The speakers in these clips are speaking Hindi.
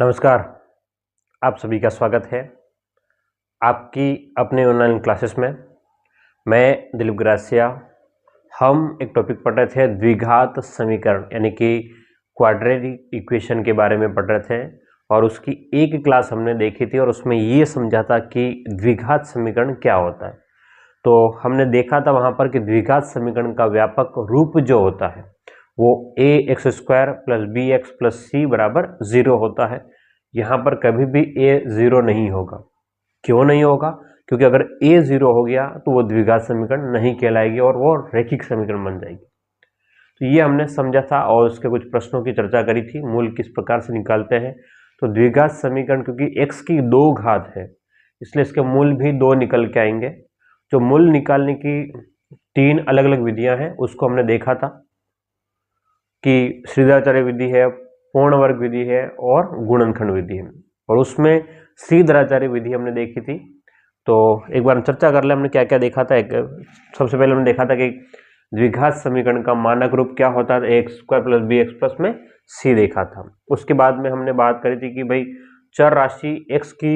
नमस्कार, आप सभी का स्वागत है आपकी अपने ऑनलाइन क्लासेस में। मैं दिलीप ग्रासिया। हम एक टॉपिक पढ़ रहे थे द्विघात समीकरण यानी कि क्वाड्रेटिक इक्वेशन के बारे में पढ़ रहे थे और उसकी एक क्लास हमने देखी थी और उसमें ये समझा था कि द्विघात समीकरण क्या होता है। तो हमने देखा था वहाँ पर कि द्विघात समीकरण का व्यापक रूप जो होता है वो ax square plus B x plus C बराबर 0 होता है। यहाँ पर कभी भी a 0 नहीं होगा। क्यों नहीं होगा? क्योंकि अगर a 0 हो गया तो वो द्विघात समीकरण नहीं कहलाएगी और वो रैखिक समीकरण बन जाएगी। तो ये हमने समझा था और उसके कुछ प्रश्नों की चर्चा करी थी, मूल किस प्रकार से निकालते हैं। तो द्विघात समीकरण क्योंकि x की 2 घात है इसलिए इसके मूल भी 2 निकल के आएंगे। जो मूल निकालने की 3 अलग अलग विधियां हैं उसको हमने देखा था कि श्रीधराचार्य विधि है, पूर्ण वर्ग विधि है और गुणनखंड विधि है। और उसमें श्रीधराचार्य विधि हमने देखी थी। तो एक बार चर्चा कर ले हमने क्या क्या देखा था। सबसे पहले हमने देखा था कि द्विघात समीकरण का मानक रूप क्या होता है, x square plus B x plus में सी देखा था। उसके बाद में हमने बात करी थी कि भाई चर राशि x की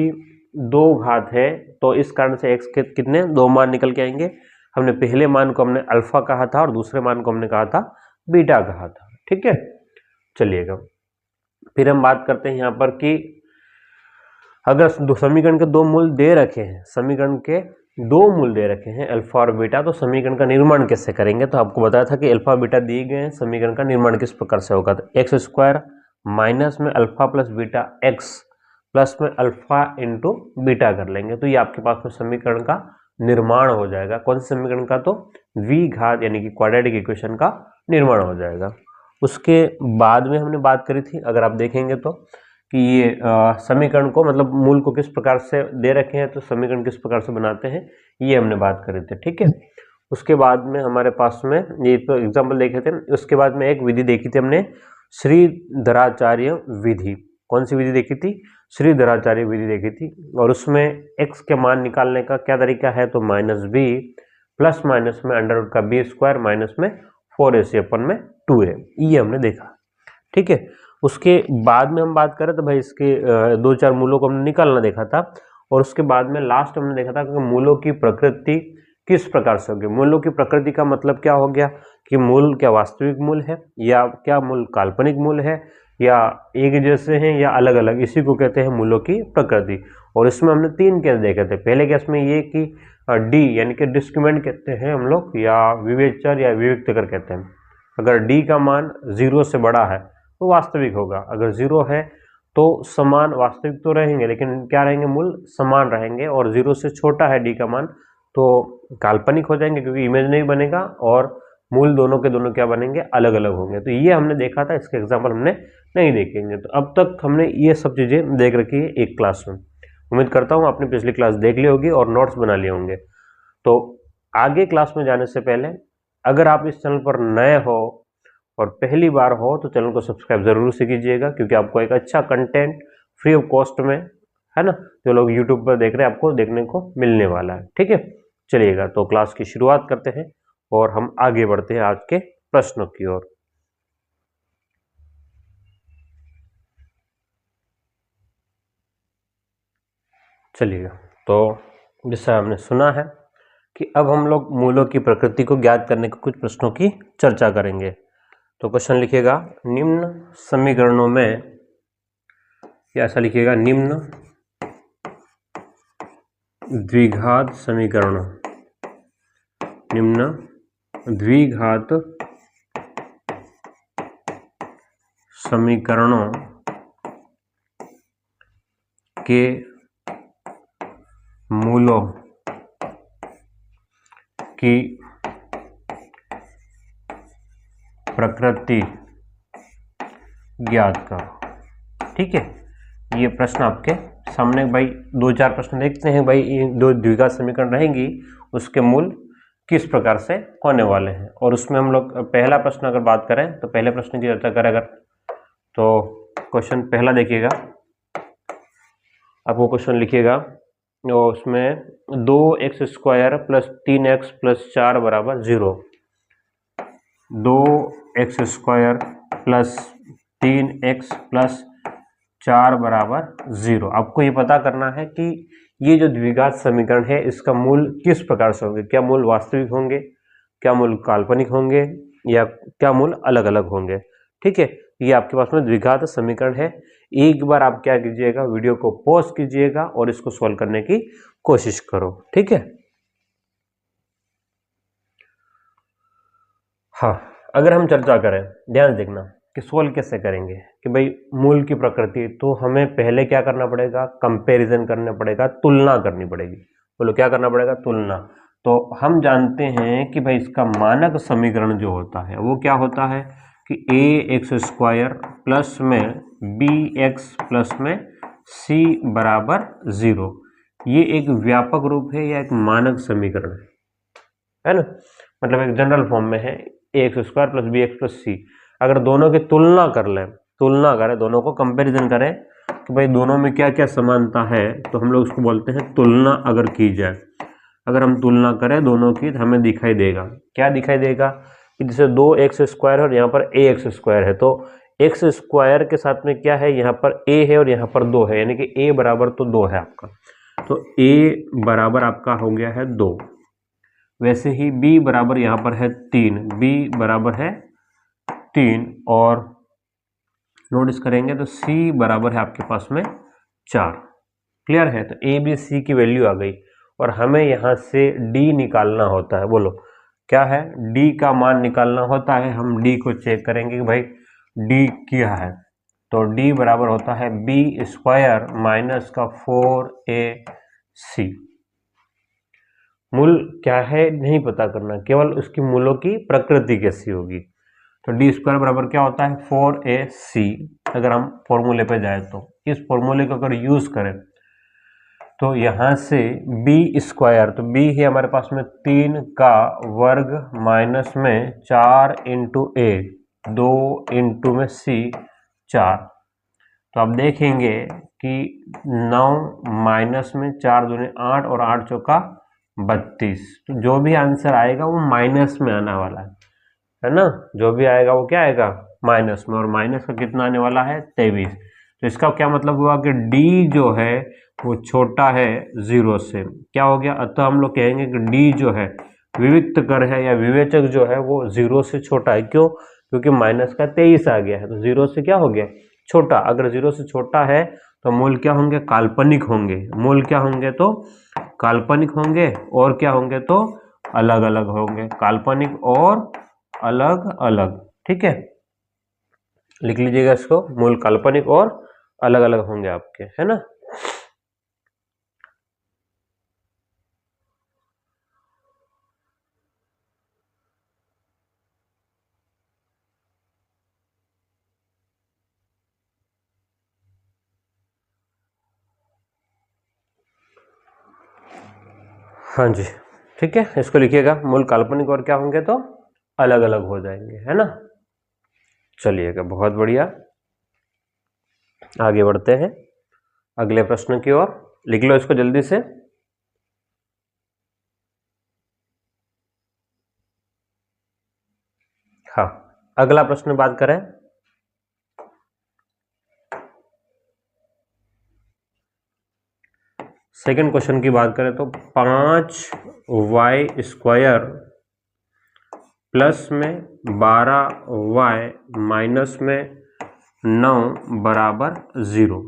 2 घात है तो इस कारण से x के कितने 2 मान निकल के आएंगे। हमने पहले मान को हमने अल्फा कहा था और दूसरे मान को हमने कहा था बीटा कहा था। ठीक है, चलिएगा फिर हम बात करते हैं यहाँ पर कि अगर समीकरण के 2 मूल दे रखे हैं, समीकरण के 2 मूल दे रखे हैं अल्फा और बीटा, तो समीकरण का निर्माण कैसे करेंगे। तो आपको बताया था कि अल्फा बीटा दिए गए हैं, समीकरण का निर्माण किस प्रकार से होगा। तो एक्स स्क्वायर माइनस में alpha plus beta x plus में अल्फा इंटू बीटा कर लेंगे तो ये आपके पास में समीकरण का निर्माण हो जाएगा। कौन से समीकरण का? तो द्विघात यानी कि क्वाड्रेटिक इक्वेशन का निर्माण हो जाएगा। उसके बाद में हमने बात करी थी, अगर आप देखेंगे तो, कि ये समीकरण को मतलब मूल को किस प्रकार से दे रखे हैं तो समीकरण किस प्रकार से बनाते हैं ये हमने बात करी थी। ठीक है, उसके बाद में हमारे पास में ये तो एग्जाम्पल देखे थे। उसके बाद में एक विधि देखी थी हमने, श्रीधराचार्य विधि। कौन सी विधि देखी थी? श्रीधराचार्य विधि देखी थी। और उसमें x के मान निकालने का क्या तरीका है? तो माइनस बी प्लस माइनस में अंडर रूट का बी स्क्वायर माइनस में 4ac अपन में 2a, ये हमने देखा। ठीक है, उसके बाद में हम बात करें तो भाई इसके 2-4 मूलों को हमने निकालना देखा था। और उसके बाद में लास्ट हमने देखा था कि मूलों की प्रकृति किस प्रकार से होगी। मूलों की प्रकृति का मतलब क्या हो गया कि मूल क्या वास्तविक मूल है या क्या मूल काल्पनिक मूल है या एक जैसे हैं या अलग अलग, इसी को कहते हैं मूलों की प्रकृति। और इसमें हमने 3 केस देखे थे। पहले केस में ये कि डी यानी कि डिस्क्रिमिनेंट कहते हैं हम लोग, या विवेचर या विविक्त कर कहते हैं। अगर डी का मान 0 से बड़ा है तो वास्तविक होगा, अगर 0 है तो समान, वास्तविक तो रहेंगे लेकिन क्या रहेंगे, मूल समान रहेंगे। और 0 से छोटा है डी का मान तो काल्पनिक हो जाएंगे क्योंकि इमेज नहीं बनेगा और मूल दोनों के दोनों क्या बनेंगे, अलग अलग होंगे। तो ये हमने देखा था, इसके एग्जाम्पल हमने नहीं देखेंगे। तो अब तक हमने ये सब चीजें देख रखी है एक क्लास में। उम्मीद करता हूँ आपने पिछली क्लास देख ली होगी और नोट्स बना लिए होंगे। तो आगे क्लास में जाने से पहले अगर आप इस चैनल पर नए हो और पहली बार हो तो चैनल को सब्सक्राइब जरूर से कीजिएगा, क्योंकि आपको एक अच्छा कंटेंट फ्री ऑफ कॉस्ट में, है ना, जो लोग यूट्यूब पर देख रहे हैं आपको देखने को मिलने वाला है। ठीक है, चलिएगा तो क्लास की शुरुआत करते हैं और हम आगे बढ़ते हैं आज के प्रश्नों की ओर। चलिएगा, तो जैसा हमने सुना है कि अब हम लोग मूलों की प्रकृति को ज्ञात करने के कुछ प्रश्नों की चर्चा करेंगे। तो क्वेश्चन लिखिएगा, निम्न समीकरणों में, या ऐसा लिखिएगा, निम्न द्विघात समीकरणों, निम्न द्विघात समीकरणों के मूलों की प्रकृति ज्ञात करो। ठीक है, ये प्रश्न आपके सामने भाई 2-4 प्रश्न देखते हैं भाई। ये 2 द्विघात समीकरण रहेंगी, उसके मूल किस प्रकार से होने वाले हैं। और उसमें हम लोग पहला प्रश्न अगर बात करें तो पहले प्रश्न की चर्चा करें अगर, तो क्वेश्चन पहला देखिएगा, आपको क्वेश्चन लिखिएगा और उसमें 2x square plus 3x plus 4 बराबर 0, 2x square plus 3x plus 4 बराबर 0। आपको ये पता करना है कि ये जो द्विघात समीकरण है इसका मूल किस प्रकार से होंगे, क्या मूल वास्तविक होंगे, क्या मूल काल्पनिक होंगे, या क्या मूल अलग अलग होंगे। ठीक है, ये आपके पास में द्विघात समीकरण है। एक बार आप क्या कीजिएगा, वीडियो को पॉज कीजिएगा और इसको सॉल्व करने की कोशिश करो। ठीक है, हाँ, अगर हम चर्चा करें, ध्यान देखना कि सोल्व कैसे करेंगे कि भाई मूल की प्रकृति, तो हमें पहले क्या करना पड़ेगा, कंपैरिजन करना पड़ेगा, तुलना करनी पड़ेगी। बोलो क्या करना पड़ेगा, तुलना। तो हम जानते हैं कि भाई इसका मानक समीकरण जो होता है वो क्या होता है कि ए एक्स स्क्वायर प्लस में बी एक्स प्लस में सी बराबर 0। ये एक व्यापक रूप है या एक मानक समीकरण है ना, मतलब एक जनरल फॉर्म में है A X square plus B x plus C. अगर दोनों की तुलना कर लें, तुलना करें, दोनों को कंपैरिजन करें कि भाई दोनों में क्या क्या समानता है, तो हम लोग उसको बोलते हैं तुलना। अगर की जाए, अगर हम तुलना करें दोनों की, तो हमें दिखाई देगा, क्या दिखाई देगा कि जैसे 2x स्क्वायर है और यहाँ पर ए एक्स स्क्वायर है, तो एक्स स्क्वायर के साथ में क्या है, यहाँ पर a है और यहाँ पर 2 है, यानी कि a बराबर तो 2 है आपका, तो a बराबर आपका हो गया है 2। वैसे ही b बराबर यहाँ पर है 3, b बराबर है 3, और नोटिस करेंगे तो c बराबर है आपके पास में 4। क्लियर है, तो a b c की वैल्यू आ गई और हमें यहाँ से d निकालना होता है। बोलो क्या है, d का मान निकालना होता है। हम d को चेक करेंगे कि भाई d क्या है, तो d बराबर होता है बी स्क्वायर माइनस का 4ac। मूल क्या है नहीं पता करना, केवल उसकी मूलों की प्रकृति कैसी होगी। तो डी स्क्वायर बराबर क्या होता है 4ac। अगर हम फॉर्मूले पे जाए तो इस फॉर्मूले को अगर यूज करें तो यहाँ से बी स्क्वायर, तो बी है हमारे पास में 3 का वर्ग माइनस में 4 इंटू ए, 2 इंटू में सी 4। तो आप देखेंगे कि 9 माइनस में 4 दूनी 8 और 8 चौका 32। तो जो भी आंसर आएगा वो माइनस में आने वाला है ना, जो भी आएगा वो क्या आएगा, माइनस में, और माइनस का कितना आने वाला है 23। तो इसका क्या मतलब हुआ कि d जो है वो छोटा है 0 से। क्या हो गया, अतः हम लोग कहेंगे कि d जो है विविक्त कर है या विवेचक जो है वो 0 से छोटा है। क्यों, क्योंकि माइनस का 23 आ गया है, तो 0 से क्या हो गया, छोटा। अगर 0 से छोटा है तो मूल क्या होंगे, काल्पनिक होंगे। मूल क्या होंगे, तो काल्पनिक होंगे, और क्या होंगे, तो अलग अलग होंगे, काल्पनिक और अलग अलग। ठीक है, लिख लीजिएगा इसको, मूल काल्पनिक और अलग अलग होंगे आपके, है ना। हाँ जी, ठीक है, इसको लिखिएगा, मूल काल्पनिक और क्या होंगे, तो अलग अलग हो जाएंगे, है ना। चलिएगा, बहुत बढ़िया, आगे बढ़ते हैं अगले प्रश्न की ओर। लिख लो इसको जल्दी से। हाँ, अगला प्रश्न बात करें, सेकंड क्वेश्चन की बात करें तो 5y स्क्वायर प्लस में 12y माइनस में 9 बराबर 0,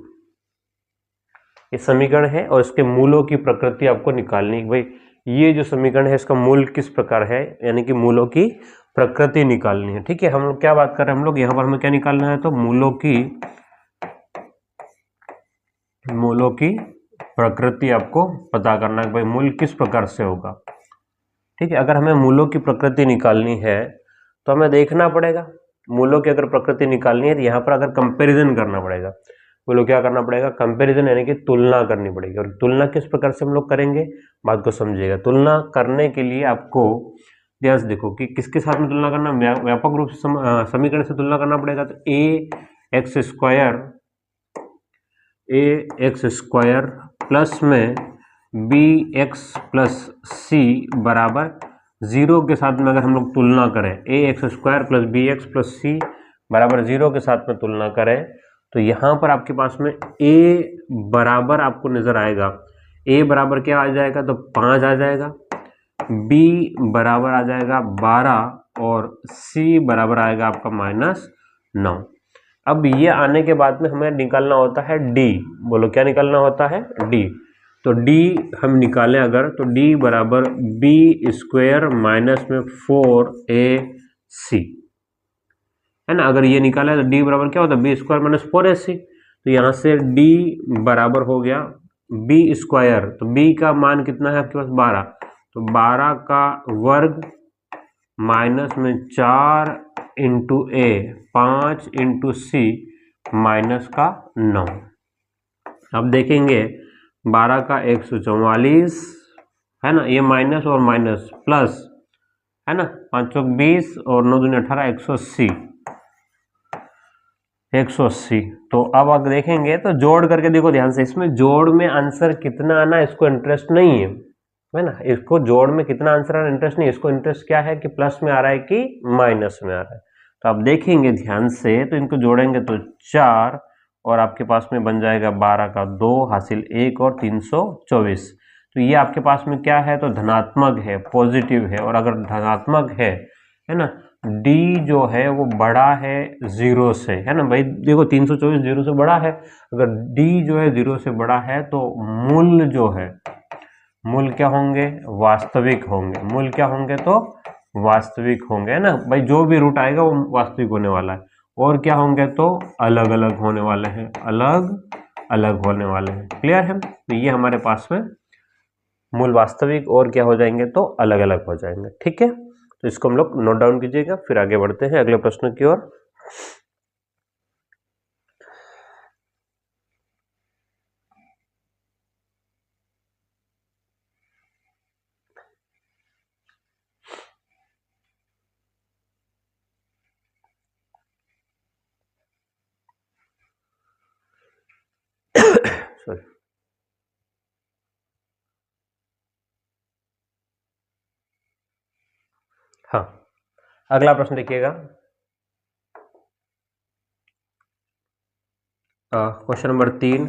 ये समीकरण है और इसके मूलों की प्रकृति आपको निकालनी है। भाई ये जो समीकरण है इसका मूल किस प्रकार है, यानी कि मूलों की प्रकृति निकालनी है। ठीक है, हम लोग क्या बात कर रहे हैं, हम लोग यहाँ पर हमें क्या निकालना है, तो मूलों की प्रकृति आपको पता करना है, भाई मूल किस प्रकार से होगा। ठीक है, अगर हमें मूलों की प्रकृति निकालनी है तो हमें देखना पड़ेगा, मूलों की अगर प्रकृति निकालनी है तो यहाँ पर अगर कंपैरिजन करना पड़ेगा। बोलो क्या करना पड़ेगा, कंपैरिजन, यानी कि तुलना करनी पड़ेगी। और तुलना किस प्रकार से हम लोग करेंगे, बात को समझिएगा। तुलना करने के लिए आपको ध्यान से देखो कि किसके साथ में तुलना करना, व्यापक रूप से समीकरण से तुलना करना पड़ेगा। तो ए एक्स स्क्वायर प्लस में बी एक्स प्लस सी बराबर 0 के साथ में अगर हम लोग तुलना करें, A X square plus B x plus C बराबर 0 के साथ में तुलना करें, तो यहाँ पर आपके पास में ए बराबर आपको नजर आएगा, ए बराबर क्या आ जाएगा, तो 5 आ जाएगा, बी बराबर आ जाएगा 12 और सी बराबर आएगा आपका -9। अब ये आने के बाद में हमें निकालना होता है डी। बोलो क्या निकालना होता है, डी। तो डी हम निकालें अगर, तो डी बराबर बी स्क्वायर माइनस में 4ac है ना। अगर ये निकाला है तो डी बराबर क्या होता है, बी स्क्वायर माइनस 4ac। तो यहाँ से डी बराबर हो गया बी स्क्वायर, तो बी का मान कितना है आपके पास 12, तो 12 का वर्ग माइनस में 4 इंटू ए, 5 इंटू सी माइनस का 9। अब देखेंगे 12 का 144 है ना, ये माइनस और माइनस प्लस है ना, 5 चौक 20 और 9 दूनी 18, 180। तो अब अगर देखेंगे तो जोड़ करके देखो ध्यान से, इसमें जोड़ में आंसर कितना आना इसको इंटरेस्ट नहीं है ना, इसको जोड़ में कितना आंसर आना इंटरेस्ट नहीं है, इसको इंटरेस्ट क्या है कि प्लस में आ रहा है कि माइनस में आ रहा है। तो आप देखेंगे ध्यान से, तो इनको जोड़ेंगे तो 4 और आपके पास में बन जाएगा 12 का 2 हासिल 1 और 324। तो ये आपके पास में क्या है, तो धनात्मक है, पॉजिटिव है। और अगर धनात्मक है ना, डी जो है वो बड़ा है 0 से, है ना भाई। देखो 324 0 से बड़ा है, अगर डी जो है 0 से बड़ा है तो मूल जो है, मूल क्या होंगे, वास्तविक होंगे। मूल क्या होंगे, तो वास्तविक होंगे, है ना भाई। जो भी रूट आएगा वो वास्तविक होने वाला है। और क्या होंगे, तो अलग अलग होने वाले हैं, अलग अलग होने वाले हैं। क्लियर है। तो ये हमारे पास में मूल वास्तविक और क्या हो जाएंगे, तो अलग अलग हो जाएंगे। ठीक है, तो इसको हम लोग नोट डाउन कीजिएगा, फिर आगे बढ़ते हैं अगले प्रश्न की ओर। सॉरी, हाँ, अगला प्रश्न देखिएगा। Question number 3,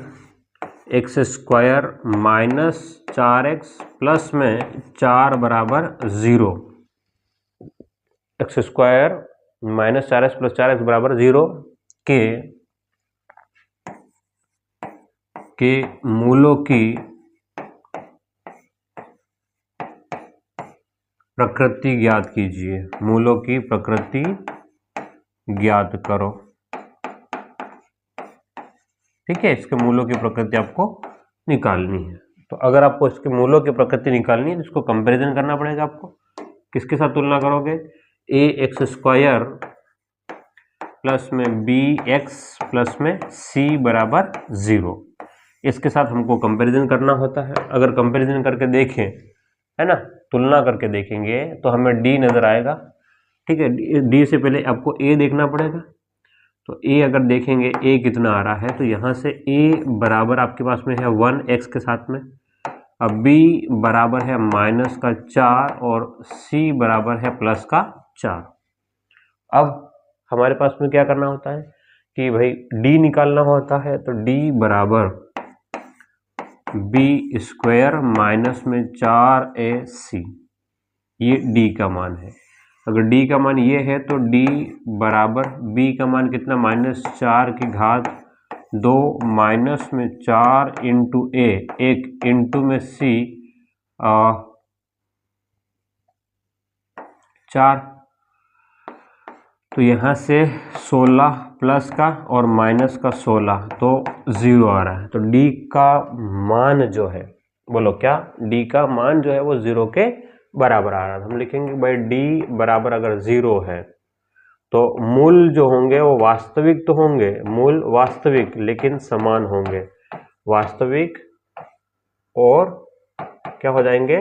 x square minus 4x plus में 4 बराबर 0। X square minus 4x plus 4x बराबर 0 के मूलों की प्रकृति ज्ञात कीजिए। मूलों की प्रकृति ज्ञात करो। ठीक है, इसके मूलों की प्रकृति आपको निकालनी है। तो अगर आपको इसके मूलों की प्रकृति निकालनी है तो इसको कंपैरिजन करना पड़ेगा आपको। किसके साथ तुलना करोगे, ए एक्स स्क्वायर प्लस में बी एक्स प्लस में सी बराबर 0, इसके साथ हमको कंपैरिजन करना होता है। अगर कंपैरिजन करके देखें, है ना, तुलना करके देखेंगे तो हमें डी नजर आएगा। ठीक है, डी से पहले आपको ए देखना पड़ेगा। तो ए अगर देखेंगे ए कितना आ रहा है, तो यहाँ से ए बराबर आपके पास में है 1x के साथ में। अब बी बराबर है माइनस का 4 और सी बराबर है प्लस का 4। अब हमारे पास में क्या करना होता है कि भाई डी निकालना होता है। तो डी बराबर बी स्क्वायर माइनस में 4ac, ये डी का मान है। अगर डी का मान ये है तो डी बराबर बी का मान कितना, -4 की घात 2 माइनस में 4 इंटू ए, 1 इंटू में सी 4। तो यहाँ से 16 प्लस का और माइनस का 16, तो 0 आ रहा है। तो डी का मान जो है, बोलो क्या, डी का मान जो है वो 0 के बराबर आ रहा है। हम लिखेंगे भाई डी बराबर अगर 0 है तो मूल जो होंगे वो वास्तविक तो होंगे, मूल वास्तविक लेकिन समान होंगे। वास्तविक और क्या हो जाएंगे,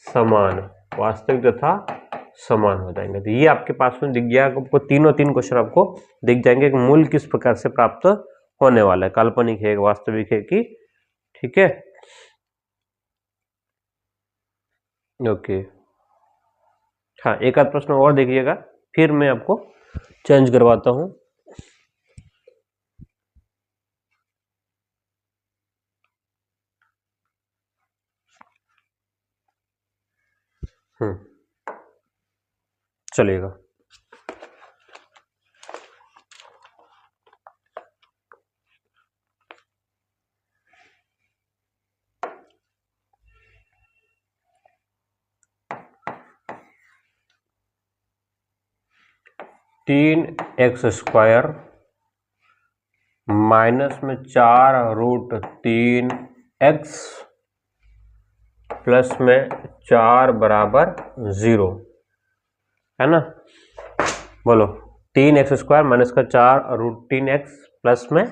समान, वास्तविक तथा समान हो जाएंगे। तो ये आपके पास में दिख गया, आपको तीन क्वेश्चन आपको दिख जाएंगे कि मूल किस प्रकार से प्राप्त होने वाला है, काल्पनिक है, वास्तविक है कि। ठीक है, ओके। हाँ, एक आध प्रश्न और देखिएगा, फिर मैं आपको चेंज करवाता हूँ। चलेगा। तीन एक्स स्क्वायर माइनस में 4√3 एक्स प्लस में 4 बराबर 0 है ना। बोलो 3x² माइनस का 4√3 एक्स प्लस में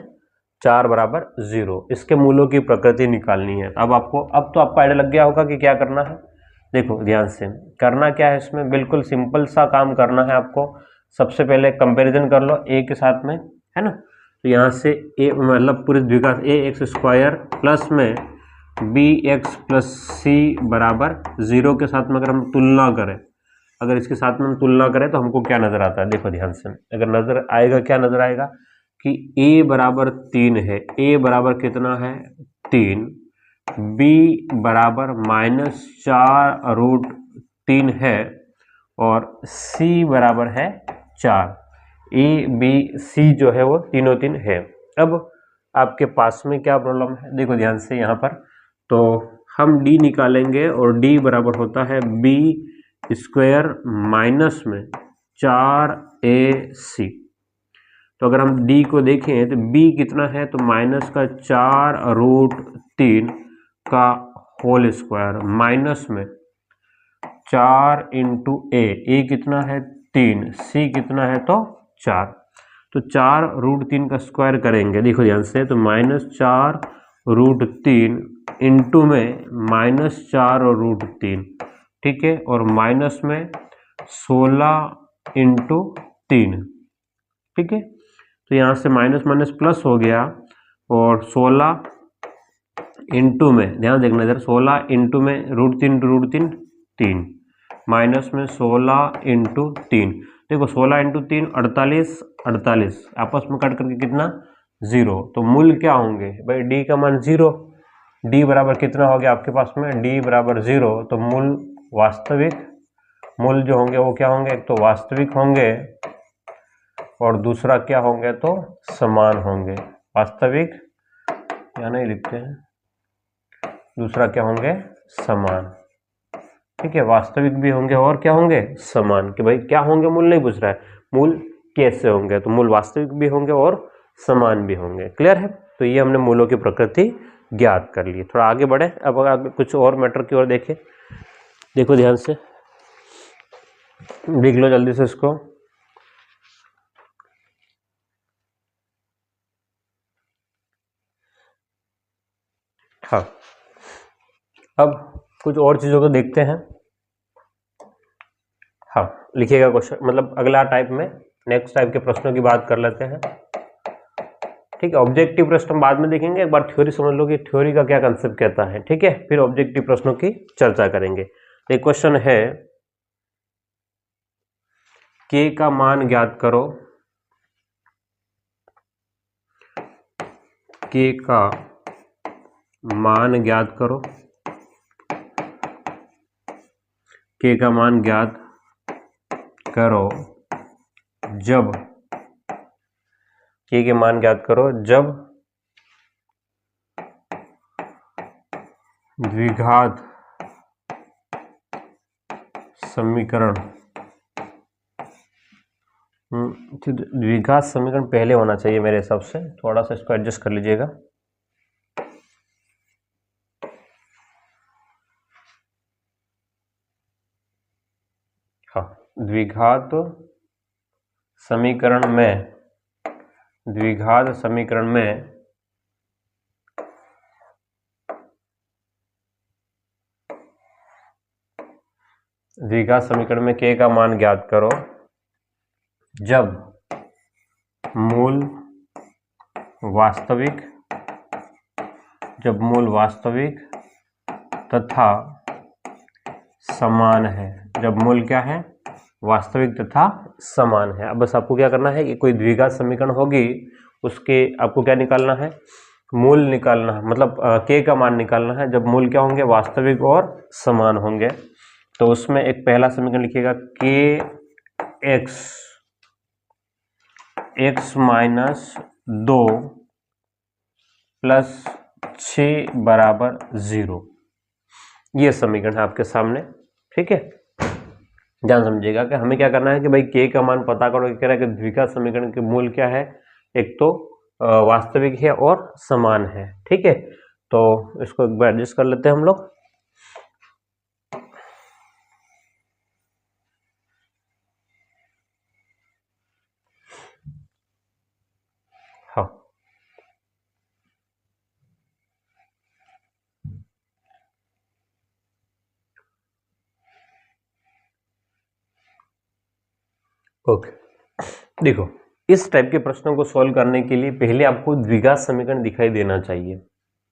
4 बराबर 0, इसके मूलों की प्रकृति निकालनी है। अब तो आपको आइडिया लग गया होगा कि क्या करना है। देखो ध्यान से करना क्या है, इसमें बिल्कुल सिंपल सा काम करना है आपको। सबसे पहले कंपैरिजन कर लो a के साथ में, है ना। तो यहाँ से a मतलब पूरे द्विघात ax² प्लस में bx प्लस c बराबर 0 के साथ में अगर हम तुलना करें, अगर इसके साथ में हम तुलना करें तो हमको क्या नजर आता है। देखो ध्यान से, अगर नजर आएगा, क्या नजर आएगा कि a बराबर 3 है, a बराबर कितना है 3, b बराबर -4√3 है और c बराबर है 4। ए बी सी जो है वो तीनों तीन है। अब आपके पास में क्या प्रॉब्लम है, देखो ध्यान से यहाँ पर, तो हम d निकालेंगे और d बराबर होता है b² माइनस में 4ac। तो अगर हम d को देखें तो b कितना है, तो माइनस का 4√3 का होल स्क्वायर माइनस में 4 इंटू a कितना है 3, c कितना है तो 4, तो 4√3 का स्क्वायर करेंगे। देखो ध्यान से, तो -4√3 इंटू में -4√3, ठीक है, और माइनस में 16 इंटू 3, ठीक है। तो यहाँ से माइनस माइनस प्लस हो गया और 16 इंटू में, ध्यान देखना इधर, 16 इंटू में √3 3, माइनस में 16 इंटू 3। देखो 16 इंटू 3 48, आपस में कट करके कितना 0। तो मूल क्या होंगे भाई, d का मान 0, d बराबर कितना हो गया आपके पास में, d बराबर 0। तो मूल वास्तविक, मूल जो होंगे वो क्या होंगे, एक तो वास्तविक होंगे और दूसरा क्या होंगे तो समान होंगे। वास्तविक या नहीं लिखते हैं, दूसरा क्या होंगे समान, ठीक है। वास्तविक भी होंगे और क्या होंगे समान। कि भाई क्या होंगे, मूल नहीं पूछ रहा है, मूल कैसे होंगे, तो मूल वास्तविक भी होंगे और समान भी होंगे। क्लियर है। तो ये हमने मूलों की प्रकृति ज्ञात कर ली। थोड़ा आगे बढ़े, अब आगे कुछ और मैटर की ओर देखें। देखो ध्यान से, लिख लो जल्दी से इसको। हाँ, अब कुछ और चीजों को देखते हैं। हाँ, लिखिएगा क्वेश्चन, मतलब अगला टाइप में नेक्स्ट टाइप के प्रश्नों की बात कर लेते हैं, ठीक है। ऑब्जेक्टिव प्रश्न हम बाद में देखेंगे, एक बार थ्योरी समझ लो कि थ्योरी का क्या कंसेप्ट कहता है, ठीक है, फिर ऑब्जेक्टिव प्रश्नों की चर्चा करेंगे। एक क्वेश्चन है, k का मान ज्ञात करो, k का मान ज्ञात करो, k का मान ज्ञात करो जब, k के मान ज्ञात करो जब द्विघात समीकरण, द्विघात समीकरण पहले होना चाहिए मेरे हिसाब से, थोड़ा सा इसको एडजस्ट कर लीजिएगा। हाँ, द्विघात समीकरण में, द्विघात समीकरण में द्विघात समीकरण में k का मान ज्ञात करो जब मूल वास्तविक, जब मूल वास्तविक तथा समान है, जब मूल क्या है वास्तविक तथा समान है। अब बस आपको क्या करना है कि कोई द्विघात समीकरण होगी, उसके आपको क्या निकालना है, मूल निकालना है, मतलब k का मान निकालना है जब मूल क्या होंगे वास्तविक और समान होंगे। तो उसमें एक पहला समीकरण लिखिएगा के एक्स माइनस 2 प्लस 6 बराबर 0। ये समीकरण है आपके सामने, ठीक है। ध्यान समझिएगा कि हमें क्या करना है कि भाई के का मान पता करो। कह रहा है कि द्विघात समीकरण के मूल क्या है, एक तो वास्तविक है और समान है, ठीक है। तो इसको एक बार एडजस्ट कर लेते हैं हम लोग। हाँ, ओके। देखो, इस टाइप के प्रश्नों को सॉल्व करने के लिए पहले आपको द्विघात समीकरण दिखाई देना चाहिए।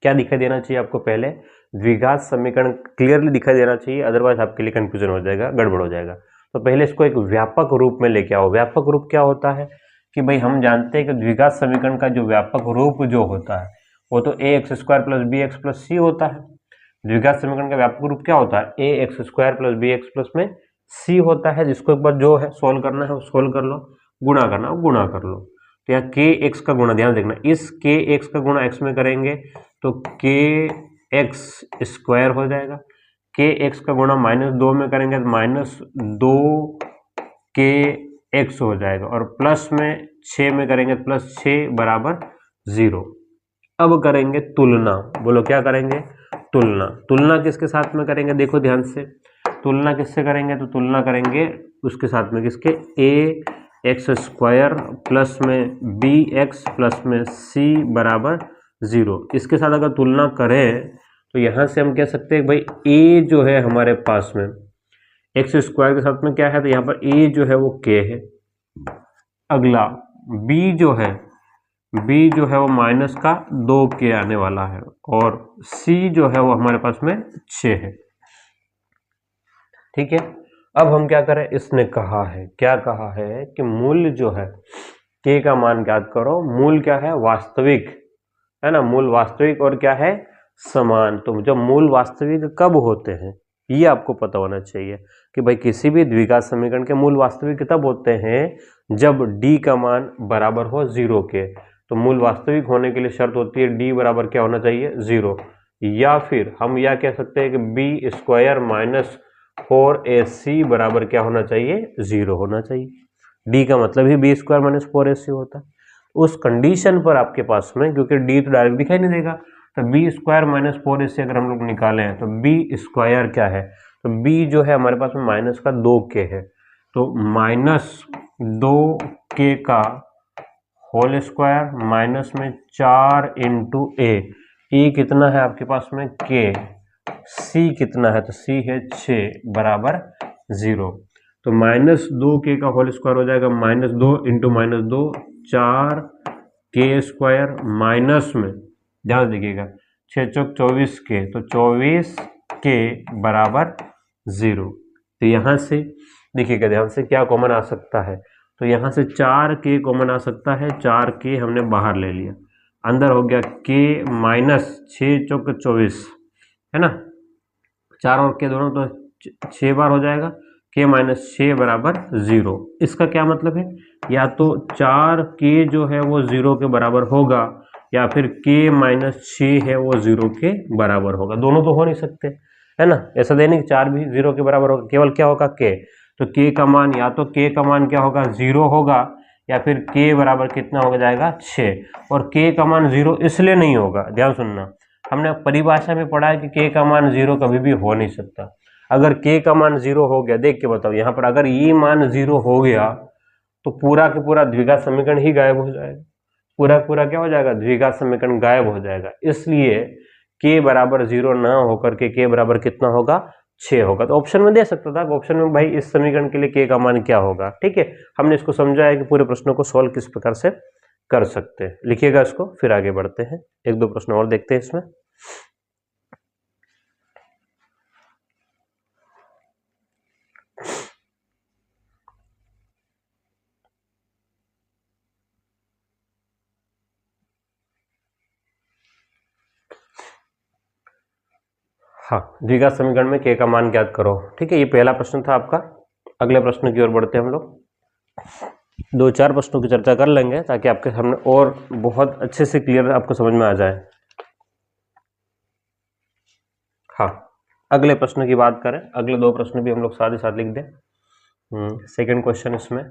क्या दिखाई देना चाहिए आपको? पहले द्विघात समीकरण क्लियरली दिखाई देना चाहिए, अदरवाइज आपके लिए कंफ्यूजन हो जाएगा, गड़बड़ हो जाएगा। तो पहले इसको एक व्यापक रूप में लेके आओ। व्यापक रूप क्या होता है कि भाई हम जानते हैं कि द्विघात समीकरण का जो व्यापक रूप जो होता है वो तो A X square plus B x plus C होता है। द्विघात समीकरण का व्यापक रूप क्या होता है? A X square plus B x plus में सी होता है। जिसको एक बार जो है सोल्व करना है वो सोल्व कर लो, गुणा करना हो गुणा कर लो। तो यहाँ के एक्स का गुणा, ध्यान देखना, इस के एक्स का गुणा एक्स में करेंगे तो के एक्स स्क्वायर हो जाएगा। के एक्स का गुणा -2 में करेंगे तो -2 के एक्स हो जाएगा, और प्लस में 6 में करेंगे तो +6 बराबर 0। अब करेंगे तुलना। बोलो क्या करेंगे? तुलना। तुलना किसके साथ में करेंगे? देखो ध्यान से, तुलना किससे करेंगे? तो तुलना करेंगे उसके साथ में, किसके? ए एक्स स्क्वायर प्लस में बी एक्स प्लस में सी बराबर 0। इसके साथ अगर तुलना करें तो यहाँ से हम कह सकते हैं भाई ए जो है हमारे पास में एक्स स्क्वायर के साथ में क्या है, तो यहाँ पर ए जो है वो के है। अगला बी जो है वो माइनस का 2 के आने वाला है, और सी जो है वो हमारे पास में 6 है, ठीक है। अब हम क्या करें? इसने कहा है, क्या कहा है कि मूल्य जो है के का मान ज्ञात करो। मूल क्या है? वास्तविक, है ना। मूल वास्तविक और क्या है? समान। तो जब मूल वास्तविक कब होते हैं ये आपको पता होना चाहिए कि भाई किसी भी द्विघात समीकरण के मूल वास्तविक तब होते हैं जब d का मान बराबर हो 0 के। तो मूल वास्तविक होने के लिए शर्त होती है d बराबर क्या होना चाहिए? 0। या फिर हम यह कह सकते हैं कि बी स्क्वायर माइनस 4ac बराबर क्या होना चाहिए? 0 होना चाहिए। d का मतलब ही बी स्क्वायर माइनस 4ac होता है। उस कंडीशन पर आपके पास में, क्योंकि d तो डायरेक्ट दिखाई नहीं देगा, तो बी स्क्वायर माइनस 4ac अगर हम लोग निकालें तो बी स्क्वायर क्या है? तो b जो है हमारे पास में माइनस का 2k है, तो -2k का होल स्क्वायर माइनस में 4 इंटू ए कितना है आपके पास में? k। c कितना है? तो c है 6 बराबर 0। तो -2k का होल स्क्वायर हो जाएगा -2 इंटू -2 4k स्क्वायर माइनस में, ध्यान दीजिएगा, 6 चौक 24k, तो 24k बराबर 0। तो यहाँ से देखिएगा ध्यान से क्या कॉमन आ सकता है, तो यहाँ से 4k कॉमन आ सकता है। 4k हमने बाहर ले लिया, अंदर हो गया k माइनस 6 चौक 24, है ना। 4 और k दोनों तो 6 बार हो जाएगा, k माइनस 6 बराबर 0। इसका क्या मतलब है? या तो 4k जो है वो 0 के बराबर होगा, या फिर k माइनस 6 है वो 0 के बराबर होगा। दोनों तो हो नहीं सकते, है ना। ऐसा नहीं कि 4 भी 0 के बराबर होगा, केवल क्या होगा? k। तो k का मान, या तो k का मान क्या होगा? 0 होगा, या फिर k बराबर कितना हो जाएगा? 6। और k का मान 0 इसलिए नहीं होगा, ध्यान सुनना, हमने परिभाषा में पढ़ा है कि k का मान 0 कभी भी हो नहीं सकता। अगर k का मान 0 हो गया, देख के बताओ यहाँ पर, अगर ये मान 0 हो गया तो पूरा के पूरा द्विघात समीकरण ही गायब हो जाएगा। पूरा पूरा क्या हो जाएगा? द्विघात समीकरण गायब हो जाएगा। इसलिए k बराबर 0 ना होकर के k बराबर कितना होगा? 6 होगा। तो ऑप्शन में दे सकता था, ऑप्शन में भाई इस समीकरण के लिए k का मान क्या होगा, ठीक है। हमने इसको समझा है कि पूरे प्रश्नों को सॉल्व किस प्रकार से कर सकते हैं। लिखिएगा इसको, फिर आगे बढ़ते हैं, एक दो प्रश्न और देखते हैं इसमें। हाँ, द्विघात समीकरण में k का मान ज्ञात करो। ठीक है, ये पहला प्रश्न था आपका। अगले प्रश्न की ओर बढ़ते हैं हम लोग। 2-4 प्रश्नों की चर्चा कर लेंगे ताकि आपके सामने और बहुत अच्छे से क्लियर आपको समझ में आ जाए। हाँ, अगले प्रश्न की बात करें, अगले 2 प्रश्न भी हम लोग साथ ही साथ लिख दें। सेकंड क्वेश्चन इसमें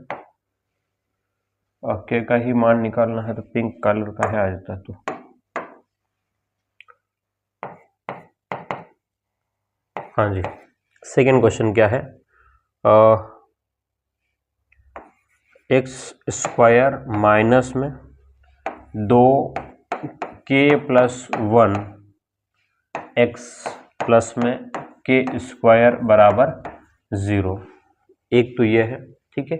के का ही मान निकालना है, तो पिंक कलर का है आ जाता है। तो हाँ जी, सेकंड क्वेश्चन क्या है, एक्स स्क्वायर माइनस में 2k+1 एक्स प्लस में के स्क्वायर बराबर 0। एक तो ये है। ठीक है,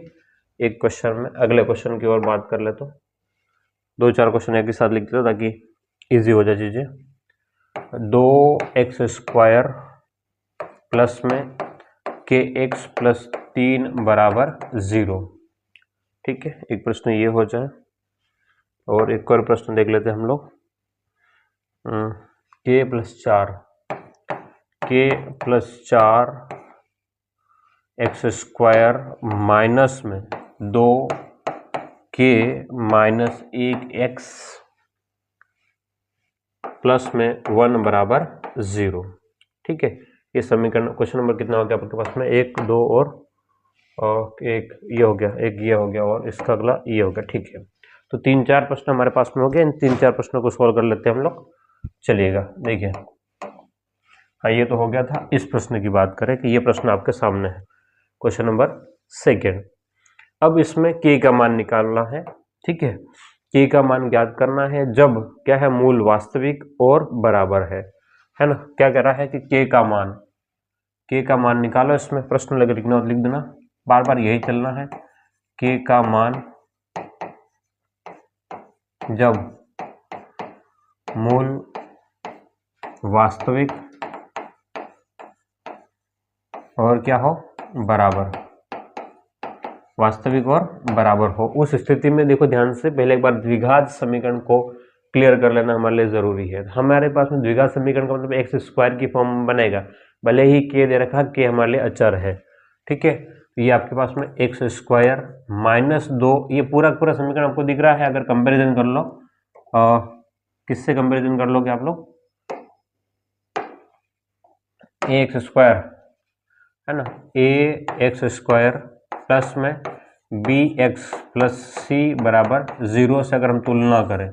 एक क्वेश्चन में। अगले क्वेश्चन की ओर बात कर ले तो 2-4 क्वेश्चन एक ही साथ लिख दो ताकि इजी हो जाए चीजें। 2x² प्लस में kx+3 बराबर 0। ठीक है, एक प्रश्न ये हो जाए और एक और प्रश्न देख लेते हैं हम लोग। k+4 x² माइनस में 2k-1x प्लस में 1 बराबर 0। ठीक है, ये समीकरण क्वेश्चन नंबर कितना हो गया आपके पास में, 1, 2 और एक ये हो गया, एक ये हो गया और इसका अगला ये हो गया। ठीक है, तो 3-4 प्रश्न हमारे पास में हो गए। इन 3-4 प्रश्नों को सॉल्व कर लेते हैं हम लोग। चलिएगा देखिए, हाँ ये तो हो गया था। इस प्रश्न की बात करें कि ये प्रश्न आपके सामने है, क्वेश्चन नंबर सेकेंड। अब इसमें k का मान निकालना है। ठीक है, k का मान ज्ञात करना है जब क्या है, मूल वास्तविक और बराबर है ना। क्या कह रहा है कि k का मान निकालो। इसमें प्रश्न लगे लिखना लिख देना, बार बार यही चलना है। k का मान जब मूल वास्तविक और क्या हो, बराबर, वास्तविक और बराबर हो, उस स्थिति में देखो ध्यान से, पहले एक बार द्विघात समीकरण को क्लियर कर लेना हमारे लिए जरूरी है। हमारे पास में द्विघात समीकरण का मतलब x² की फॉर्म बनेगा, भले ही k दे रखा, k हमारे लिए अचर है। ठीक है, तो ये आपके पास में x² माइनस 2, ये पूरा पूरा समीकरण आपको दिख रहा है। अगर कंपेरिजन कर लो, किससे कंपेरिजन कर लोगे आप लोग, ax² है ना, ax² प्लस में bx+c बराबर 0 से अगर हम तुलना करें,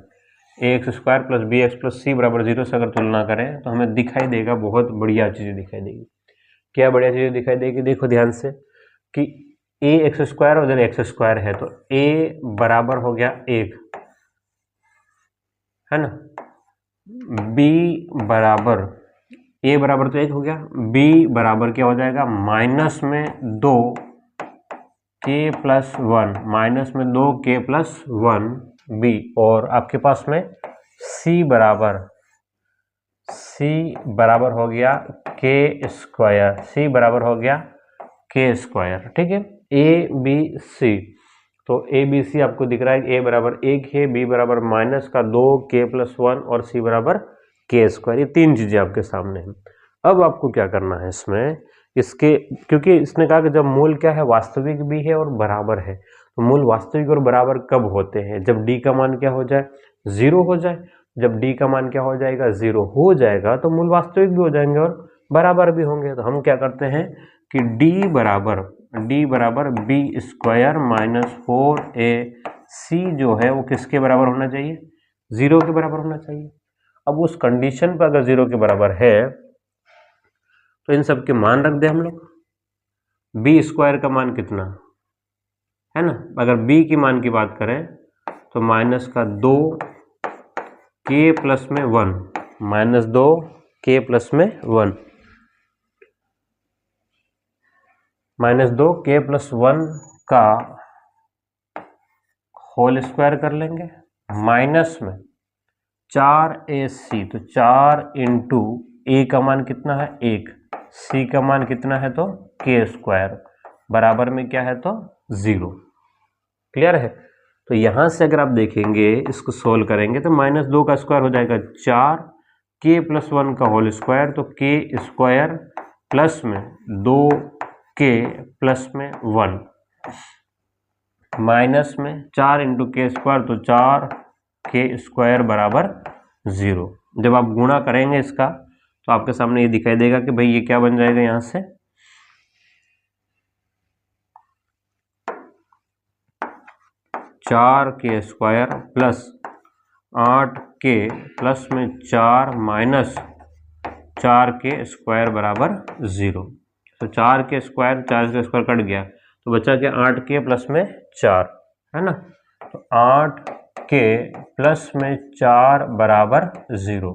ax² प्लस bx+c बराबर 0 से अगर तुलना करें तो हमें दिखाई देगा, बहुत बढ़िया चीज़ें दिखाई देगी। क्या बढ़िया चीज़ें दिखाई देगी, देखो ध्यान से कि ax² और इधर x² है, तो a बराबर हो गया 1 है ना, b बराबर, a बराबर तो 1 हो गया, b बराबर क्या हो जाएगा, माइनस में 2k+1, माइनस में 2k+1 b, और आपके पास में c बराबर हो गया k², c बराबर हो गया k²। ठीक है, a b c, तो a b c आपको दिख रहा है, a बराबर 1 है, b बराबर माइनस का 2k+1 और c बराबर k²। ये 3 चीजें आपके सामने हैं। अब आपको क्या करना है इसमें, इसके, क्योंकि इसने कहा कि जब मूल क्या है, वास्तविक भी है और बराबर है, तो मूल वास्तविक और बराबर कब होते हैं, जब d का मान क्या हो जाए, 0 हो जाए। जब d का मान क्या हो जाएगा, 0 हो जाएगा, तो मूल वास्तविक भी हो जाएंगे और बराबर भी होंगे। तो हम क्या करते हैं कि d बराबर b² माइनस 4ac जो है वो किसके बराबर होना चाहिए, 0 के बराबर होना चाहिए। अब उस कंडीशन पर अगर 0 के बराबर है तो इन सब के मान रख दे हम लोग। b² का मान कितना है ना, अगर b की मान की बात करें तो माइनस का 2k+1, minus 2k+1, minus 2k+1 का होल स्क्वायर कर लेंगे, माइनस में 4ac, तो 4 इंटू a का मान कितना है 1, c का मान कितना है तो k² बराबर में क्या है तो 0। क्लियर है, तो यहां से अगर आप देखेंगे, इसको सोल्व करेंगे तो -2 का स्क्वायर हो जाएगा 4, के प्लस 1 का होल स्क्वायर, तो के स्क्वायर प्लस में 2k प्लस में 1 माइनस में 4 इंटू के स्क्वायर, तो 4k स्क्वायर बराबर 0। जब आप गुणा करेंगे इसका तो आपके सामने ये दिखाई देगा कि भाई ये क्या बन जाएगा, यहां से 4k square plus 8k plus में 4 माइनस 4k स्क्वायर बराबर 0। तो 4k square, 4k square cut गया तो बचा क्या 8k प्लस में 4, है ना। तो 8k प्लस में 4 बराबर 0।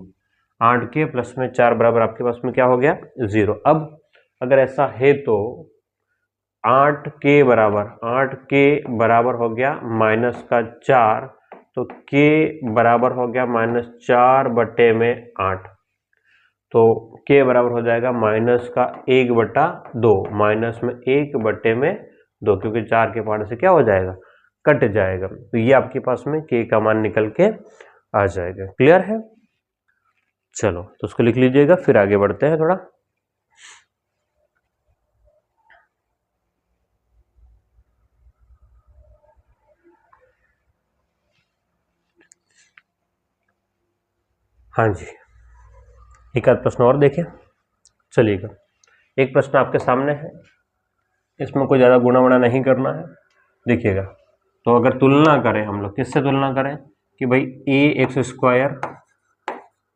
8k प्लस में 4 बराबर आपके पास में क्या हो गया 0। अब अगर ऐसा है तो 8k बराबर हो गया माइनस का 4, तो k बराबर हो गया माइनस 4 बटे में 8, तो k बराबर हो जाएगा माइनस का 1/2, माइनस में 1 बटे में 2, क्योंकि 4 के पार्ट से क्या हो जाएगा कट जाएगा। तो ये आपके पास में k का मान निकल के आ जाएगा। क्लियर है? चलो तो उसको लिख लीजिएगा, फिर आगे बढ़ते हैं थोड़ा। हाँ जी, एक आध प्रश्न और देखें। चलिएगा, एक प्रश्न आपके सामने है, इसमें कोई ज़्यादा गुणा वुणा नहीं करना है। देखिएगा, तो अगर तुलना करें हम लोग, किससे तुलना करें कि भाई ए एक्स स्क्वायर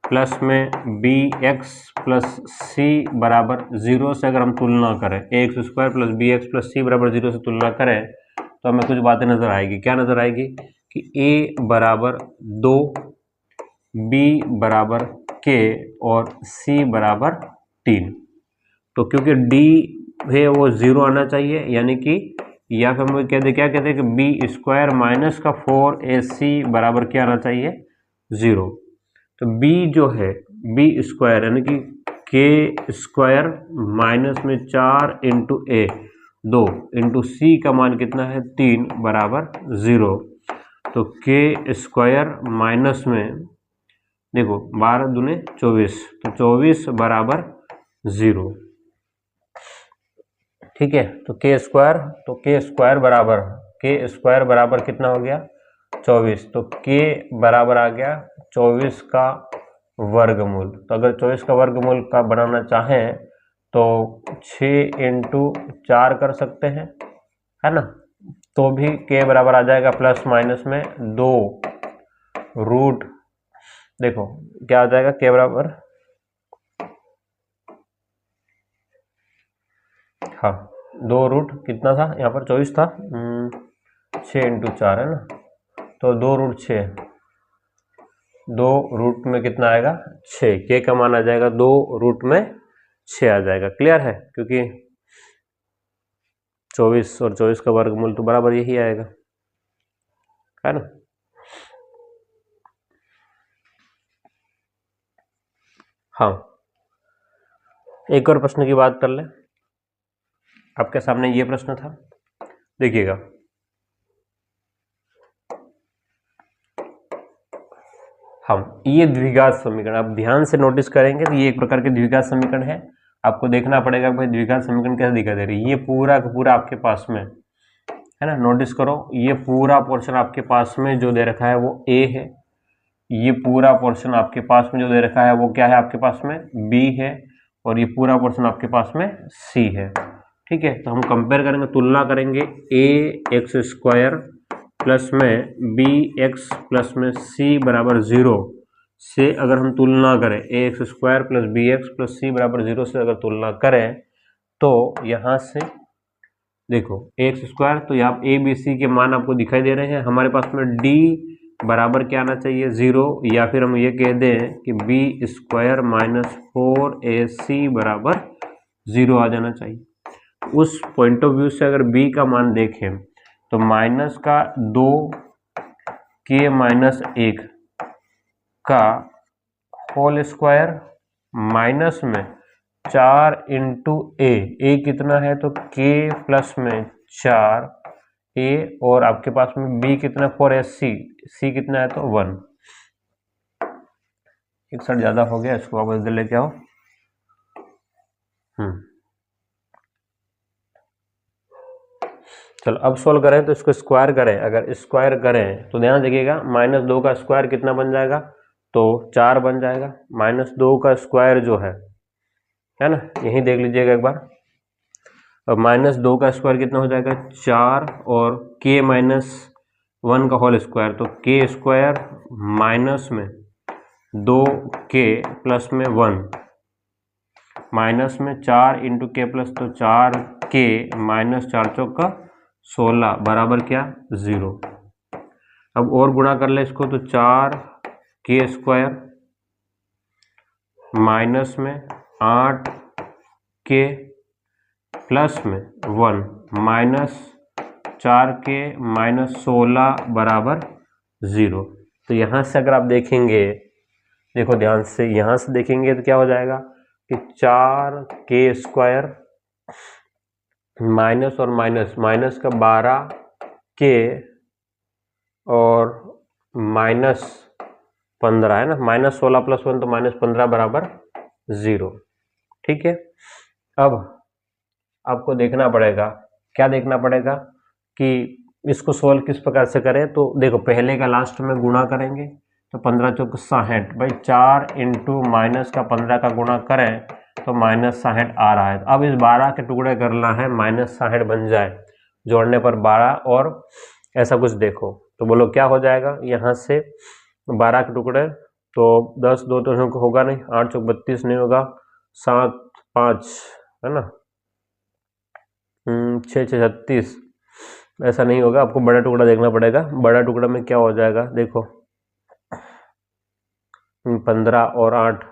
प्लस में बी एक्स प्लस सी बराबर 0 से अगर हम तुलना करें, A X square plus B x plus C बराबर 0 से तुलना करें तो हमें कुछ बातें नजर आएगी। क्या नजर आएगी कि ए बराबर 2, बी बराबर के और सी बराबर 3। तो क्योंकि डी है वो 0 आना चाहिए, यानी कि या फिर हम क्या कहते हैं कि बी स्क्वायर माइनस का 4ac बराबर क्या आना चाहिए 0। तो b जो है बी स्क्वायर यानी कि के स्क्वायर माइनस में 4 इंटू ए 2 इंटू सी का मान कितना है 3 बराबर 0। तो के स्क्वायर माइनस में देखो 12 दूने 24, तो 24 बराबर 0। ठीक है, तो के स्क्वायर बराबर कितना हो गया 24, तो के बराबर आ गया 24 का वर्गमूल। तो अगर 24 का वर्गमूल का बनाना चाहें तो 6 इंटू 4 कर सकते हैं, है ना। तो भी के बराबर आ जाएगा प्लस माइनस में 2 रूट, देखो क्या आ जाएगा के बराबर, हाँ 2 रूट कितना था यहाँ पर 24 था, 6 इंटू 4 है ना, तो 2 रूट 6, 2 रूट में कितना आएगा 6, के का मान आ जाएगा 2 रूट में 6 आ जाएगा। क्लियर है? क्योंकि 24 और 24 का वर्गमूल तो बराबर यही आएगा, है ना। हाँ, एक और प्रश्न की बात कर ले। आपके सामने ये प्रश्न था, देखिएगा, हम ये द्विघात समीकरण आप ध्यान से नोटिस करेंगे तो ये एक प्रकार के द्विघात समीकरण है। आपको देखना पड़ेगा भाई द्विघात समीकरण कैसे दिखाई दे रही है। ये पूरा का पूरा आपके पास में है ना, नोटिस करो ये पूरा पोर्शन आपके पास में जो दे रखा है वो ए है, ये पूरा पोर्शन आपके पास में जो दे रखा है वो क्या है आपके पास में बी है, और ये पूरा पोर्शन आपके पास में सी है। ठीक है, तो हम कंपेयर करेंगे, तुलना करेंगे ए एक्स स्क्वायर प्लस में बी एक्स प्लस में सी बराबर 0 से अगर हम तुलना करें, A X square plus B x plus C बराबर 0 से अगर तुलना करें तो यहाँ से देखो ए एक्स स्क्वायर, तो यहाँ ए बी सी के मान आपको दिखाई दे रहे हैं। हमारे पास में डी बराबर क्या आना चाहिए 0, या फिर हम ये कह दें कि बी स्क्वायर माइनस 4ac बराबर 0 आ जाना चाहिए। उस पॉइंट ऑफ व्यू से अगर b का मान देखें तो माइनस का 2 के माइनस 1 का होल स्क्वायर माइनस में 4 इंटू ए कितना है तो k प्लस में 4 ए, और आपके पास में b कितना 4ac, c कितना है तो 1। 61 ज़्यादा हो गया, इसको वापस इधर लेके आओ। चलो अब सोल्व करें तो इसको स्क्वायर करें। अगर स्क्वायर करें तो ध्यान देखिएगा, -2 का स्क्वायर कितना बन जाएगा, तो 4 बन जाएगा। -2 का स्क्वायर जो है ना, यही देख लीजिएगा एक बार। अब -2 का स्क्वायर कितना हो जाएगा, 4, और k - 1 का होल स्क्वायर, तो k स्क्वायर माइनस में 2k प्लस में 1 माइनस में 4 इंटू के प्लस, तो 4k - 4 चौक का 16 बराबर क्या, 0। अब और गुणा कर ले इसको, तो 4k स्क्वायर माइनस में 8k प्लस में 1 माइनस 4k - 16 बराबर 0। तो यहाँ से अगर आप देखेंगे, देखो ध्यान से, यहाँ से देखेंगे तो क्या हो जाएगा कि 4k स्क्वायर माइनस और माइनस, माइनस का 12k और -15 है ना, -16 प्लस 1 तो -15 बराबर 0। ठीक है, अब आपको देखना पड़ेगा, क्या देखना पड़ेगा कि इसको सोल्व किस प्रकार से करें। तो देखो, पहले का लास्ट में गुणा करेंगे तो 15 चौक 60, भाई 4 इंटू माइनस का 15 का गुणा करें तो -60 आ रहा है। अब इस 12 के टुकड़े करना है, -60 बन जाए, जोड़ने पर 12 और ऐसा कुछ देखो, तो बोलो क्या हो जाएगा। यहाँ से 12 के टुकड़े तो 10, 2 तो होगा नहीं, 8 चौक 32 नहीं होगा, 7 5 है ना, 6 6 36, ऐसा नहीं होगा, आपको बड़ा टुकड़ा देखना पड़ेगा। बड़ा टुकड़ा में क्या हो जाएगा, देखो 15 और 8,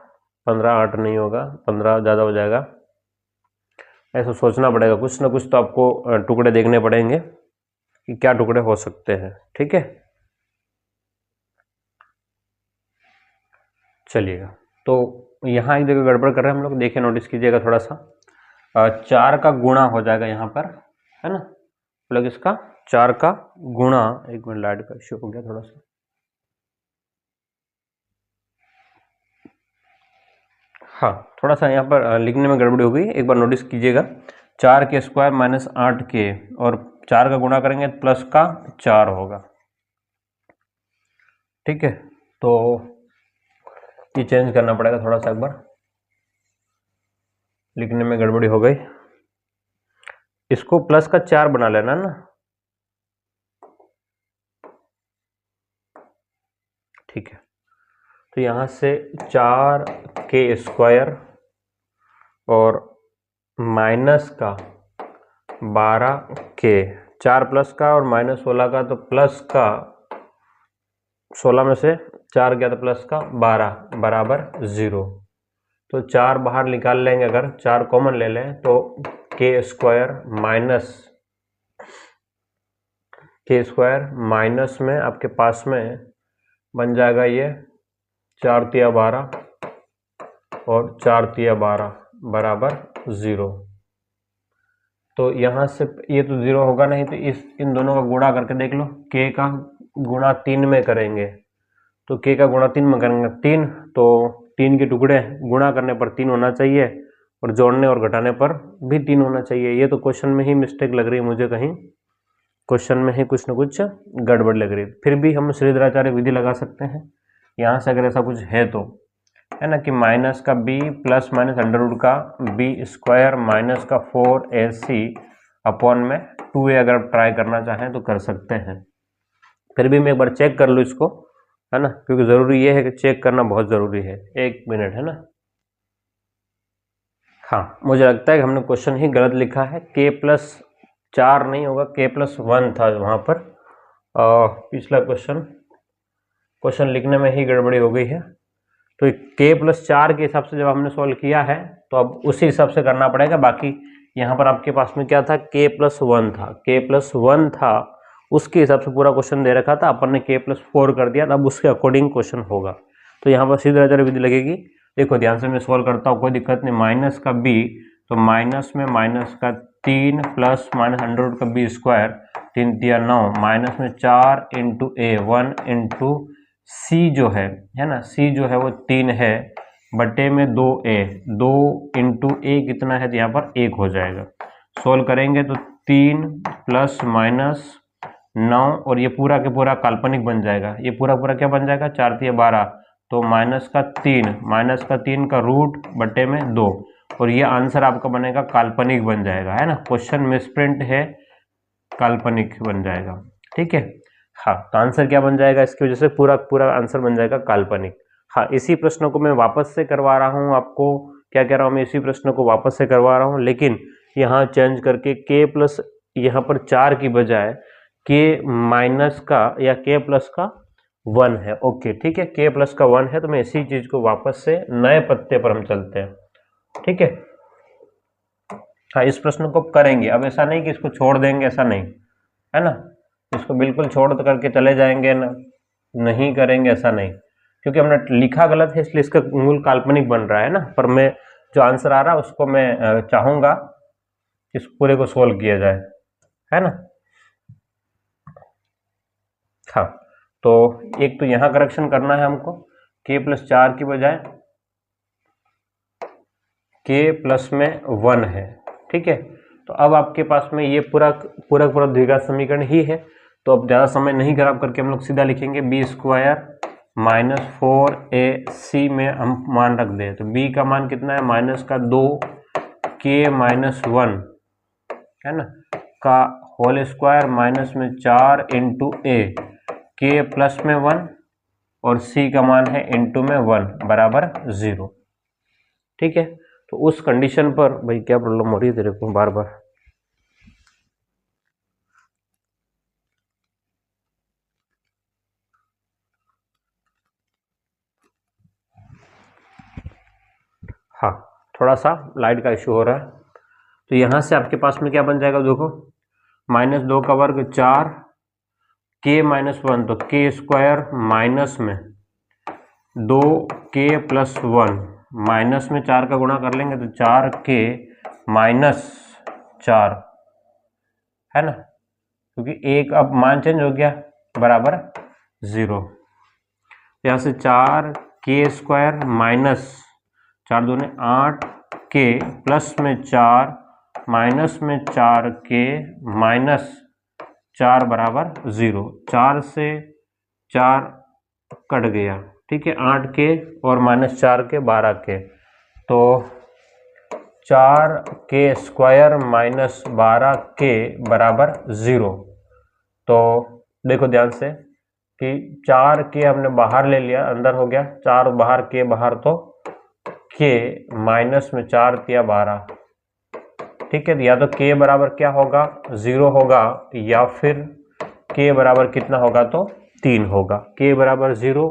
15 8 नहीं होगा, 15 ज़्यादा हो जाएगा। ऐसा सोचना पड़ेगा, कुछ ना कुछ तो आपको टुकड़े देखने पड़ेंगे कि क्या टुकड़े हो सकते हैं। ठीक है, चलिएगा, तो यहाँ एक जगह गड़बड़ कर रहे हैं हम लोग, देखिए नोटिस कीजिएगा थोड़ा सा। 4 का गुणा हो जाएगा यहाँ पर, है ना, मतलब इसका 4 का गुणा, एक मिनट लाइट का इश्यू हो गया थोड़ा सा, हाँ थोड़ा सा यहाँ पर लिखने में गड़बड़ी हो गई, एक बार नोटिस कीजिएगा। 4k स्क्वायर माइनस 8k, और 4 का गुणा करेंगे तो प्लस का 4 होगा। ठीक है, तो ये चेंज करना पड़ेगा थोड़ा सा, एक बार लिखने में गड़बड़ी हो गई, इसको प्लस का 4 बना लेना ना। ठीक है, तो यहाँ से 4k स्क्वायर और माइनस का 12k, 4 प्लस का और -16 का, तो प्लस का 16 में से 4 गया तो प्लस का 12 बराबर 0। तो 4 बाहर निकाल लेंगे, अगर 4 कॉमन ले लें तो k स्क्वायर माइनस में आपके पास में बन जाएगा ये 4 तिया 12 और 4 तिया 12 बराबर 0। तो यहाँ से ये तो 0 होगा नहीं, तो इन दोनों का गुणा करके देख लो, k का गुणा 3 में करेंगे, तो k का गुणा 3 में करेंगे 3, तो 3 के टुकड़े गुणा करने पर 3 होना चाहिए और जोड़ने और घटाने पर भी 3 होना चाहिए। ये तो क्वेश्चन में ही मिस्टेक लग रही है मुझे, कहीं क्वेश्चन में ही कुछ न कुछ गड़बड़ लग रही है। फिर भी हम श्रीधराचार्य विधि लगा सकते हैं यहाँ से, अगर ऐसा कुछ है तो, है ना, कि माइनस का b plus minus under root का b स्क्वायर माइनस का 4ac अपॉन में 2a, अगर आप ट्राई करना चाहें तो कर सकते हैं। फिर भी मैं एक बार चेक कर लूँ इसको, है ना, क्योंकि ज़रूरी ये है कि चेक करना बहुत ज़रूरी है। एक मिनट, है ना, हाँ मुझे लगता है कि हमने क्वेश्चन ही गलत लिखा है, k प्लस 4 नहीं होगा, k प्लस 1 था वहाँ पर, पिछला क्वेश्चन लिखने में ही गड़बड़ी हो गई है। तो k प्लस 4 के हिसाब से जब हमने सॉल्व किया है तो अब उसी हिसाब से करना पड़ेगा। बाकी यहाँ पर आपके पास में क्या था, k प्लस 1 था, k प्लस 1 था, उसके हिसाब से पूरा क्वेश्चन दे रखा था, अपन ने k प्लस 4 कर दिया, अब उसके अकॉर्डिंग क्वेश्चन होगा। तो यहाँ पर श्रीधराचार्य विधि लगेगी। देखो ध्यान से मैं सॉल्व करता हूँ, कोई दिक्कत नहीं। माइनस का b, तो माइनस में माइनस का 3 प्लस माइनस अंडर रूट का b स्क्वायर, 3 तिया 9, माइनस में 4 इंटू a, 1 इंटू सी जो है ना, सी जो है वो 3 है बटे में 2a, 2 इंटू ए कितना है, तो यहाँ पर 1 हो जाएगा। सोल्व करेंगे तो 3 प्लस माइनस 9 और ये पूरा के पूरा काल्पनिक बन जाएगा। ये पूरा पूरा क्या बन जाएगा, 4 3 12, तो माइनस का 3 का रूट बटे में 2, और ये आंसर आपका बनेगा काल्पनिक बन जाएगा, है ना। क्वेश्चन मिसप्रिंट है, काल्पनिक बन जाएगा, ठीक है। हाँ, तो आंसर क्या बन जाएगा, इसकी वजह से पूरा पूरा आंसर बन जाएगा काल्पनिक। हाँ, इसी प्रश्न को मैं वापस से करवा रहा हूँ आपको, क्या कह रहा हूँ मैं, इसी प्रश्न को वापस से करवा रहा हूँ, लेकिन यहाँ चेंज करके k प्लस, यहाँ पर 4 की बजाय k माइनस का या k प्लस का 1 है। ओके, ठीक है, k प्लस का 1 है, तो मैं इसी चीज को वापस से नए पत्ते पर हम चलते हैं, ठीक है। हाँ, इस प्रश्न को करेंगे, अब ऐसा नहीं कि इसको छोड़ देंगे, ऐसा नहीं है ना, इसको बिल्कुल छोड़ करके चले जाएंगे ना, नहीं करेंगे, ऐसा नहीं, क्योंकि हमने लिखा गलत है इसलिए इसका मूल काल्पनिक बन रहा है ना। पर मैं जो आंसर आ रहा है उसको मैं चाहूंगा इस पूरे को सोल्व किया जाए, है ना। हाँ, तो एक तो यहाँ करेक्शन करना है हमको, k प्लस 4 की बजाय k प्लस में 1 है, ठीक है। तो अब आपके पास में ये पूरा पूरा द्विघात समीकरण ही है, तो अब ज़्यादा समय नहीं खराब करके हम लोग सीधा लिखेंगे b स्क्वायर माइनस 4ac में हम मान रख दें, तो b का मान कितना है, माइनस का 2 k माइनस 1, है ना, का होल स्क्वायर माइनस में 4 इंटू ए, k प्लस में 1 और c का मान है इंटू में 1 बराबर 0, ठीक है। तो उस कंडीशन पर, भाई क्या प्रॉब्लम हो रही है तेरे को बार बार, हाँ, थोड़ा सा लाइट का इशू हो रहा है। तो यहाँ से आपके पास में क्या बन जाएगा, देखो, माइनस 2 का वर्ग 4, k माइनस 1, तो k स्क्वायर माइनस में 2k प्लस 1, माइनस में 4 का गुणा कर लेंगे तो 4k माइनस 4, है ना, क्योंकि एक अब मान चेंज हो गया बराबर 0। यहाँ से 4k square minus 4 दूने 8k plus में 4 माइनस में 4k माइनस 4 बराबर 0, 4 से 4 कट गया, ठीक है, 8k और माइनस 4k 12k, तो 4k स्क्वायर माइनस 12k बराबर 0। तो देखो ध्यान से कि 4k हमने बाहर ले लिया, अंदर हो गया 4 बाहर, k बाहर, तो k माइनस में 4 तिया 12, ठीक है। या तो k बराबर क्या होगा, 0 होगा, या फिर k बराबर कितना होगा, तो 3 होगा, k बराबर 0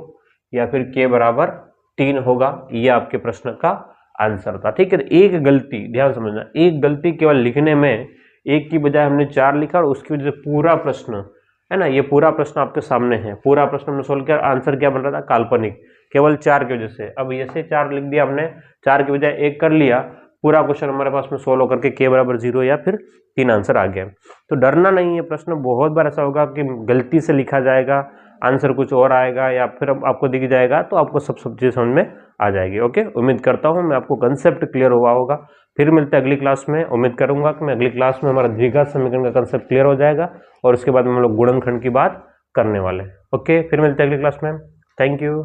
या फिर k बराबर 3 होगा, ये आपके प्रश्न का आंसर था, ठीक है। एक गलती, ध्यान समझना, एक गलती केवल लिखने में, एक की बजाय हमने 4 लिखा और उसकी वजह से पूरा प्रश्न, है ना, ये पूरा प्रश्न आपके सामने है, पूरा प्रश्न हमने सोल्व किया, आंसर क्या बन रहा था, काल्पनिक, केवल 4 की वजह से। अब ऐसे 4 लिख दिया हमने, 4 की बजाय 1 कर लिया, पूरा क्वेश्चन हमारे पास में सोल्व होकर के k बराबर 0 या फिर 3 आंसर आ गया। तो डरना नहीं है, प्रश्न बहुत बार ऐसा होगा कि गलती से लिखा जाएगा, आंसर कुछ और आएगा, या फिर आपको दिख जाएगा, तो आपको सब चीज़ समझ में आ जाएगी। ओके, उम्मीद करता हूँ मैं आपको कंसेप्ट क्लियर हुआ होगा। फिर मिलते हैं अगली क्लास में, उम्मीद करूंगा कि मैं अगली क्लास में हमारा द्विघात समीकरण का कंसेप्ट क्लियर हो जाएगा और उसके बाद हम लोग गुणनखंड की बात करने वाले हैं। ओके, फिर मिलते हैं अगली क्लास में, थैंक यू।